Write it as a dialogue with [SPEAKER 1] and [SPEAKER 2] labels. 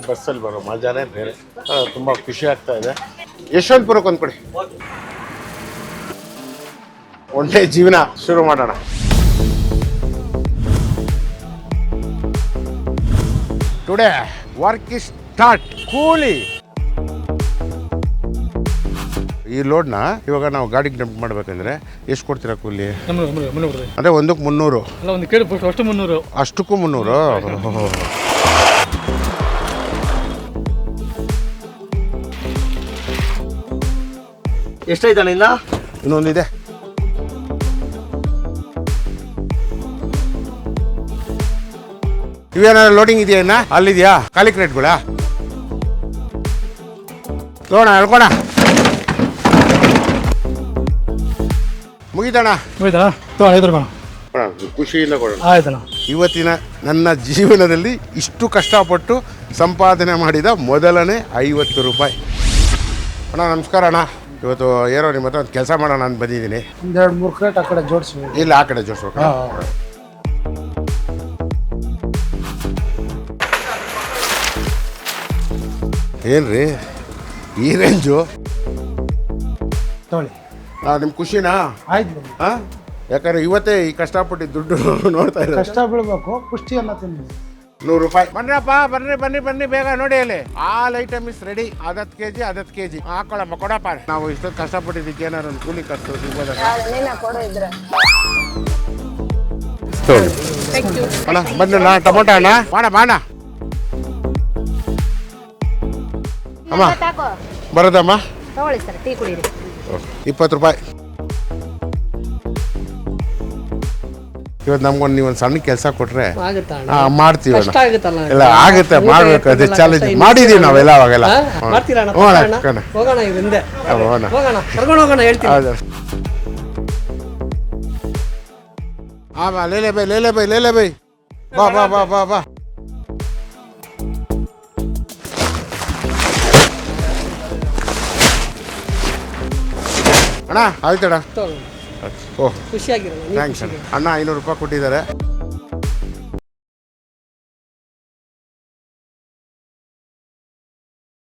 [SPEAKER 1] ಬಸ್ಸಲ್ಲಿ ಬರೋ ಮಜಾನೇ ಬೇರೆ. ತುಂಬ ಖುಷಿ ಆಗ್ತಾ ಇದೆ. ಯಶವಂತಪುರಕ್ಕೆ ಒಂದು ಕೊಡಿ, ಒಳ್ಳೆ ಜೀವನ ಶುರು ಮಾಡೋಣ. Today work is start. ಕೂಲಿ ಈ ಲೋಡ್ನ ಇವಾಗ ನಾವು ಗಾಡಿಗೆ ಡಂಪ್ ಮಾಡ್ಬೇಕಂದ್ರೆ ಎಷ್ಟು ಕೊಡ್ತೀರಾ ಕೂಲಿ? ಅಂದರೆ ಒಂದಕ್ಕೆ 300.
[SPEAKER 2] ಅಲ್ಲ, ಒಂದು ಕೇಳಿ ಅಷ್ಟು 300.
[SPEAKER 1] ಅಷ್ಟಕ್ಕೂ 300?
[SPEAKER 3] ಎಷ್ಟಾಯ್ತಣ್ಣ ಇನ್ನ?
[SPEAKER 1] ಇನ್ನೊಂದಿದೆ. ಇವೇನಾದ್ರು ಲೋಡಿಂಗ್ ಇದೆಯಾ? ಇನ್ನ ಅಲ್ಲಿದೆಯಾ ಖಾಲಿ ಕ್ರೇಟ್ಗಳ? ನೋಡೋಣ, ಹೇಳ್ಕೊಣ. ಮುಗಿತಣ್ಣ?
[SPEAKER 2] ಮುಗಿತಾ?
[SPEAKER 1] ಖುಷಿಯಿಂದ ಕೊಡೋಣ.
[SPEAKER 2] ಆಯ್ತಣ್ಣ.
[SPEAKER 1] ಇವತ್ತಿನ ನನ್ನ ಜೀವನದಲ್ಲಿ ಇಷ್ಟು ಕಷ್ಟಪಟ್ಟು ಸಂಪಾದನೆ ಮಾಡಿದ ಮೊದಲನೇ 50 ರೂಪಾಯಿ. ಅಣ್ಣ ನಮಸ್ಕಾರ ಅಣ್ಣ. ಇವತ್ತು ಏನೋ ನಿಮ್ಮ ಹತ್ರ ಒಂದು ಕೆಲಸ ಮಾಡೋಣ ಅಂತ ಬಂದಿದ್ದೀನಿ.
[SPEAKER 2] 2-3 ಕ್ರೇಟ್ ಆ ಕಡೆ ಜೋಡಿಸಿ.
[SPEAKER 1] ಇಲ್ಲ, ಆ ಕಡೆ ಜೋಡಿಸ್ಬೇಕು. ಏನ್ರಿ ಈ ರೇಂಜು?
[SPEAKER 2] ತಗೊಳ್ಳಿ.
[SPEAKER 1] ನಿಮ್ಮ ಖುಷಿನಾ?
[SPEAKER 2] ಆಯ್ತು.
[SPEAKER 1] ಹಾಂ, ಯಾಕಂದ್ರೆ ಇವತ್ತೇ ಈ ಕಷ್ಟಪಟ್ಟು ದುಡ್ಡು ನೋಡ್ತಾ ಇದ್ದಾರೆ.
[SPEAKER 2] ಕಷ್ಟ ಬೀಳ್ಬೇಕು, ಪುಷ್ಟಿ ಎಲ್ಲ ತಿನ್ನಿ.
[SPEAKER 1] 100 ರೂಪಾಯಿ. ಬನ್ನಿರಪ್ಪ, ಬನ್ನಿ ಬೇಗ. ನೋಡಿ ಅಲ್ಲಿ all item is ready. 10 kg ಹಾಕೊಳ್ಳಮ್ಮ, ಕೊಡಪ್ಪ. ನಾವು ಇಷ್ಟೊತ್ತು ಕಷ್ಟಪಟ್ಟಿದ್ದಕ್ಕೆ ಏನಾರು ಒಂದು ಕೂಲಿ ಖರ್ಚು ಸಿಗ್ಬೋದ? ಅಣ್ಣ ಬನ್ನಿ, ಟೊಮೊಟೊ ಅಣ್ಣ ಬಾಣ. ಅಮ್ಮ ಬರೋದಮ್ಮ? 20 ರೂಪಾಯಿ. ಇವತ್ತು ನಮ್ಗೊಂದು ನೀವೊಂದು ಸಣ್ಣ ಕೆಲಸ ಕೊಟ್ರೆ ಮಾಡ್ತೀವಿ. ಇಲ್ಲ ಆಗುತ್ತೆ, ಮಾಡ್ಬೇಕು. ಅದೇ ಚಾಲೆಂಜ್ ಮಾಡಿದೀವಿ ನಾವೆಲ್ಲ ಅವಾಗೆಲ್ಲ. ಲೇಲೆ ಬೈ ಬಾ. ಅಣ್ಣ ಆಯ್ತಣ್ಣ. ಓಹ್,
[SPEAKER 2] ಖುಷಿಯಾಗಿರೋ
[SPEAKER 1] ಥ್ಯಾಂಕ್ಸ್ ಅಣ್ಣ. 500 ರೂಪಾಯಿ ಕೊಟ್ಟಿದ್ದಾರೆ.